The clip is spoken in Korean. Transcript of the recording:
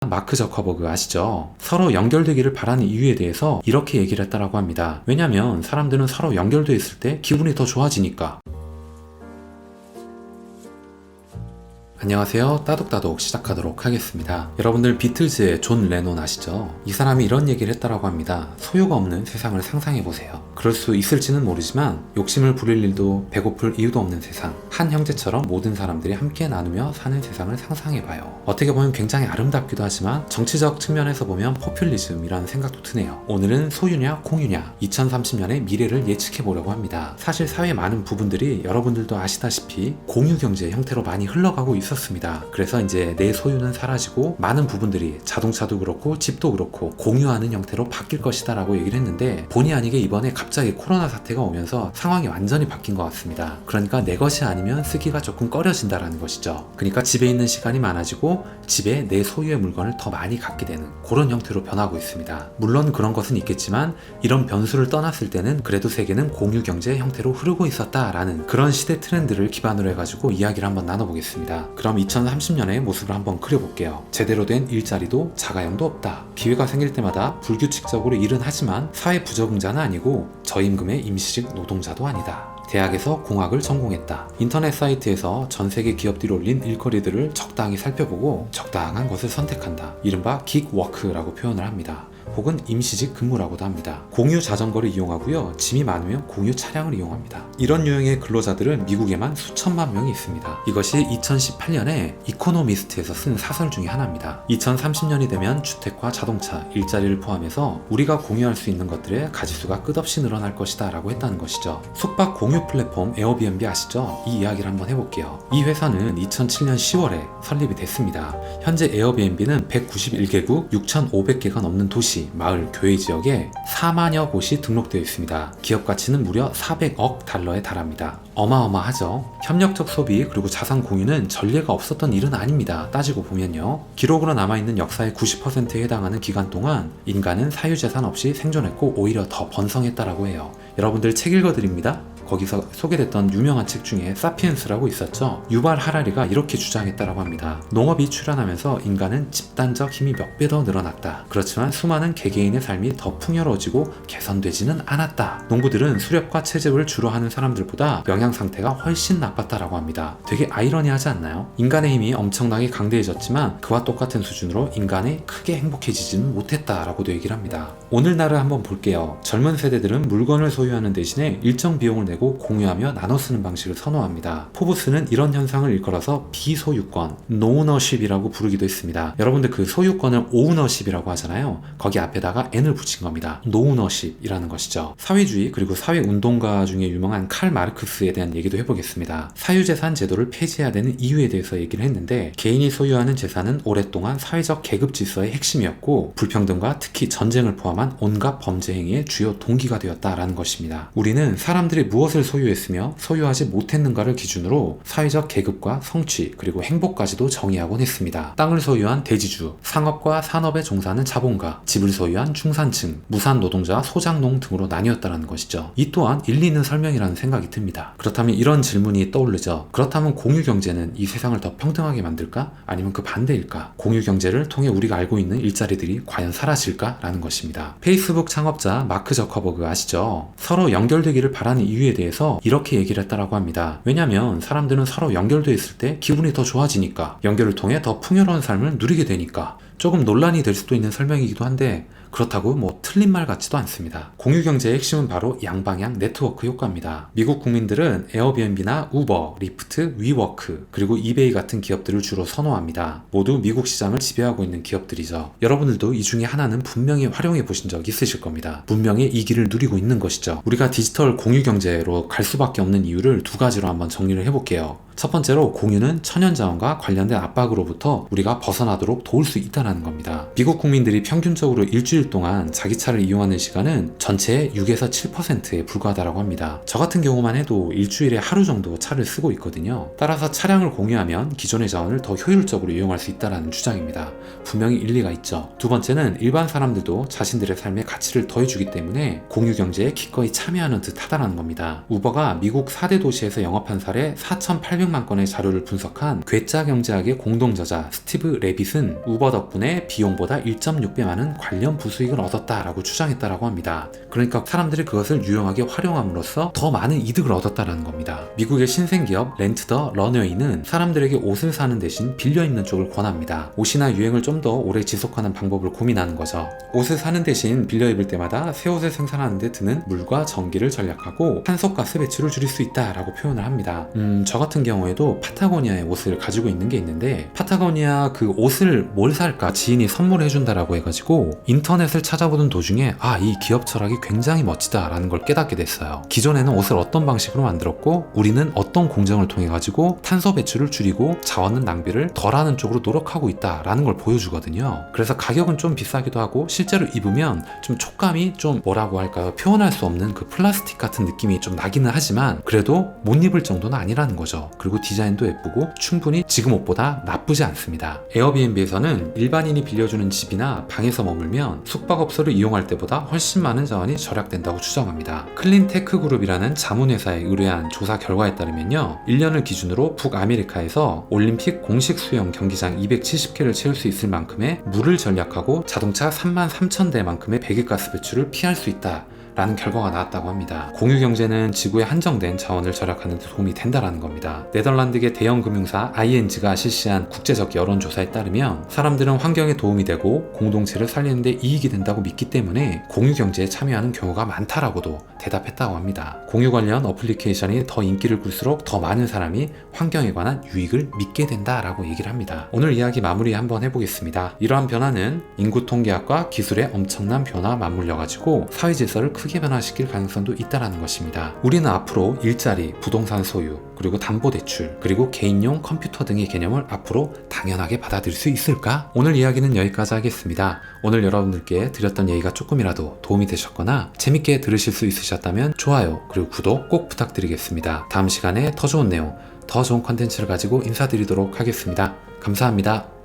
마크 저커버그 아시죠? 서로 연결되기를 바라는 이유에 대해서 이렇게 얘기를 했다라고 합니다. 왜냐면 사람들은 서로 연결되어 있을 때 기분이 더 좋아지니까. 안녕하세요. 따독따독 시작하도록 하겠습니다. 여러분들 비틀즈의 존 레논 아시죠? 이 사람이 이런 얘기를 했다라고 합니다. 소유가 없는 세상을 상상해보세요. 그럴 수 있을지는 모르지만 욕심을 부릴 일도 배고플 이유도 없는 세상, 한 형제처럼 모든 사람들이 함께 나누며 사는 세상을 상상해봐요. 어떻게 보면 굉장히 아름답기도 하지만 정치적 측면에서 보면 포퓰리즘이라는 생각도 드네요. 오늘은 소유냐 공유냐 2030년의 미래를 예측해보려고 합니다. 사실 사회의 많은 부분들이 여러분들도 아시다시피 공유 경제 형태로 많이 흘러가고 있었습니다. 그래서 이제 내 소유는 사라지고 많은 부분들이 자동차도 그렇고 집도 그렇고 공유하는 형태로 바뀔 것이다 라고 얘기를 했는데, 본의 아니게 이번에 갑자기 코로나 사태가 오면서 상황이 완전히 바뀐 것 같습니다. 그러니까 내 것이 아니면 쓰기가 조금 꺼려진다라는 것이죠. 그러니까 집에 있는 시간이 많아지고 집에 내 소유의 물건을 더 많이 갖게 되는 그런 형태로 변하고 있습니다. 물론 그런 것은 있겠지만 이런 변수를 떠났을 때는 그래도 세계는 공유 경제 형태로 흐르고 있었다라는 그런 시대 트렌드를 기반으로 해가지고 이야기를 한번 나눠보겠습니다. 그럼 2030년의 모습을 한번 그려볼게요. 제대로 된 일자리도 자가용도 없다. 기회가 생길 때마다 불규칙적으로 일은 하지만 사회 부적응자는 아니고 저임금의 임시직 노동자도 아니다. 대학에서 공학을 전공했다. 인터넷 사이트에서 전 세계 기업들이 올린 일거리들을 적당히 살펴보고 적당한 것을 선택한다. 이른바 긱워크라고 표현을 합니다. 혹은 임시직 근무라고도 합니다. 공유 자전거를 이용하고요. 짐이 많으면 공유 차량을 이용합니다. 이런 유형의 근로자들은 미국에만 수천만 명이 있습니다. 이것이 2018년에 이코노미스트에서 쓴 사설 중에 하나입니다. 2030년이 되면 주택과 자동차, 일자리를 포함해서 우리가 공유할 수 있는 것들의 가지수가 끝없이 늘어날 것이다 라고 했다는 것이죠. 숙박 공유 플랫폼 에어비앤비 아시죠? 이 이야기를 한번 해볼게요. 이 회사는 2007년 10월에 설립이 됐습니다. 현재 에어비앤비는 191개국 6,500개가 넘는 도시, 마을, 교회 지역에 4만여 곳이 등록되어 있습니다. 기업 가치는 무려 400억 달러에 달합니다. 어마어마하죠. 협력적 소비 그리고 자산 공유는 전례가 없었던 일은 아닙니다. 따지고 보면요. 기록으로 남아있는 역사의 90%에 해당하는 기간 동안 인간은 사유재산 없이 생존했고 오히려 더 번성했다라고 해요. 여러분들 책 읽어드립니다. 거기서 소개됐던 유명한 책 중에 사피엔스라고 있었죠. 유발 하라리가 이렇게 주장했다라고 합니다. 농업이 출현하면서 인간은 집단적 힘이 몇 배 더 늘어났다. 그렇지만 수많은 개개인의 삶이 더 풍요로워지고 개선되지는 않았다. 농부들은 수렵과 채집을 주로 하는 사람들보다 영양 상태가 훨씬 나빴다라고 합니다. 되게 아이러니하지 않나요? 인간의 힘이 엄청나게 강대해졌지만 그와 똑같은 수준으로 인간이 크게 행복해지지는 못했다라고도 얘기를 합니다. 오늘날을 한번 볼게요. 젊은 세대들은 물건을 소유하는 대신에 일정 비용을 내고 공유하며 나눠 쓰는 방식을 선호합니다. 포브스는 이런 현상을 일컬어서 비소유권, 노우너십이라고 부르기도 했습니다. 여러분들 그 소유권을 오우너십이라고 하잖아요. 거기 앞에다가 n을 붙인 겁니다. 노우너십이라는 것이죠. 사회주의 그리고 사회운동가 중에 유명한 칼 마르크스에 대한 얘기도 해보겠습니다. 사유재산 제도를 폐지해야 되는 이유에 대해서 얘기를 했는데, 개인이 소유하는 재산은 오랫동안 사회적 계급 질서의 핵심이었고 불평등과 특히 전쟁을 포함한 온갖 범죄 행위의 주요 동기가 되었다라는 것입니다. 우리는 사람들이 무엇을 소유했으며 소유하지 못했는가를 기준으로 사회적 계급과 성취 그리고 행복까지도 정의하곤 했습니다. 땅을 소유한 대지주, 상업과 산업에 종사하는 자본가, 집을 소유한 중산층, 무산 노동자와 소장농 등으로 나뉘었다는 것이죠. 이 또한 일리 있는 설명이라는 생각이 듭니다. 그렇다면 이런 질문이 떠오르죠. 그렇다면 공유경제는 이 세상을 더 평등하게 만들까? 아니면 그 반대일까? 공유경제를 통해 우리가 알고 있는 일자리들이 과연 사라질까? 라는 것입니다. 페이스북 창업자 마크 저커버그 아시죠? 서로 연결되기를 바라는 이유에 대해서 이렇게 얘기를 했다라고 합니다. 왜냐면 사람들은 서로 연결되어 있을 때 기분이 더 좋아지니까, 연결을 통해 더 풍요로운 삶을 누리게 되니까. 조금 논란이 될 수도 있는 설명이기도 한데 그렇다고 틀린 말 같지도 않습니다. 공유경제의 핵심은 바로 양방향 네트워크 효과입니다. 미국 국민들은 에어비앤비나 우버, 리프트, 위워크, 그리고 이베이 같은 기업들을 주로 선호합니다. 모두 미국 시장을 지배하고 있는 기업들이죠. 여러분들도 이 중에 하나는 분명히 활용해 보신 적 있으실 겁니다. 분명히 이 길을 누리고 있는 것이죠. 우리가 디지털 공유경제로 갈 수밖에 없는 이유를 두 가지로 한번 정리를 해볼게요. 첫 번째로 공유는 천연자원과 관련된 압박으로부터 우리가 벗어나도록 도울 수 있다는 겁니다. 미국 국민들이 평균적으로 일주일 동안 자기 차를 이용하는 시간은 전체의 6에서 7%에 불과하다고 합니다. 저 같은 경우만 해도 일주일에 하루 정도 차를 쓰고 있거든요. 따라서 차량을 공유하면 기존의 자원을 더 효율적으로 이용할 수 있다는 주장입니다. 분명히 일리가 있죠. 두 번째는 일반 사람들도 자신들의 삶에 가치를 더해주기 때문에 공유 경제에 기꺼이 참여하는 듯 하다는 겁니다. 우버가 미국 4대 도시에서 영업한 사례 4,800만 수십만 건의 자료를 분석한 괴짜 경제학의 공동저자 스티브 레빗은 우버 덕분에 비용보다 1.6배 많은 관련 부수익을 얻었다라고 주장했다라고 합니다. 그러니까 사람들이 그것을 유용하게 활용함으로써 더 많은 이득을 얻었다라는 겁니다. 미국의 신생기업 렌트 더 러너웨이는 사람들에게 옷을 사는 대신 빌려 입는 쪽을 권합니다. 옷이나 유행을 좀 더 오래 지속하는 방법을 고민하는 거죠. 옷을 사는 대신 빌려 입을 때마다 새 옷을 생산하는 데 드는 물과 전기를 절약하고 탄소가스 배출을 줄일 수 있다라고 표현을 합니다. 저 같은 경우에도 파타고니아의 옷을 가지고 있는 게 있는데, 파타고니아 그 옷을 뭘 살까 지인이 선물을 해준다라고 해가지고 인터넷을 찾아보던 도중에 이 기업 철학이 굉장히 멋지다라는 걸 깨닫게 됐어요. 기존에는 옷을 어떤 방식으로 만들었고 우리는 어떤 공정을 통해 가지고 탄소 배출을 줄이고 자원 낭비를 덜하는 쪽으로 노력하고 있다라는 걸 보여주거든요. 그래서 가격은 좀 비싸기도 하고 실제로 입으면 좀 촉감이 좀 뭐라고 할까요? 표현할 수 없는 그 플라스틱 같은 느낌이 좀 나기는 하지만 그래도 못 입을 정도는 아니라는 거죠. 그리고 디자인도 예쁘고 충분히 지금 옷보다 나쁘지 않습니다. 에어비앤비에서는 일반인이 빌려주는 집이나 방에서 머물면 숙박업소를 이용할 때보다 훨씬 많은 자원이 절약된다고 추정합니다. 클린테크 그룹이라는 자문회사에 의뢰한 조사 결과에 따르면요, 1년을 기준으로 북아메리카에서 올림픽 공식 수영 경기장 270개를 채울 수 있을 만큼의 물을 절약하고 자동차 33,000대만큼의 배기가스 배출을 피할 수 있다 라는 결과가 나왔다고 합니다. 공유경제는 지구에 한정된 자원을 절약하는 데 도움이 된다라는 겁니다. 네덜란드계 대형 금융사 ING가 실시한 국제적 여론조사에 따르면 사람들은 환경에 도움이 되고 공동체를 살리는 데 이익이 된다고 믿기 때문에 공유경제에 참여하는 경우가 많다라고도 대답했다고 합니다. 공유 관련 어플리케이션이 더 인기를 끌수록 더 많은 사람이 환경에 관한 유익을 믿게 된다라고 얘기를 합니다. 오늘 이야기 마무리 한번 해보겠습니다. 이러한 변화는 인구통계학과 기술의 엄청난 변화와 맞물려가지고 사회질서를 크게 변화시킬 가능성도 있다는 것입니다. 우리는 앞으로 일자리, 부동산 소유, 그리고 담보대출, 그리고 개인용 컴퓨터 등의 개념을 앞으로 당연하게 받아들일 수 있을까? 오늘 이야기는 여기까지 하겠습니다. 오늘 여러분들께 드렸던 얘기가 조금이라도 도움이 되셨거나 재밌게 들으실 수 있으셨다면 좋아요, 그리고 구독 꼭 부탁드리겠습니다. 다음 시간에 더 좋은 내용, 더 좋은 컨텐츠를 가지고 인사드리도록 하겠습니다. 감사합니다.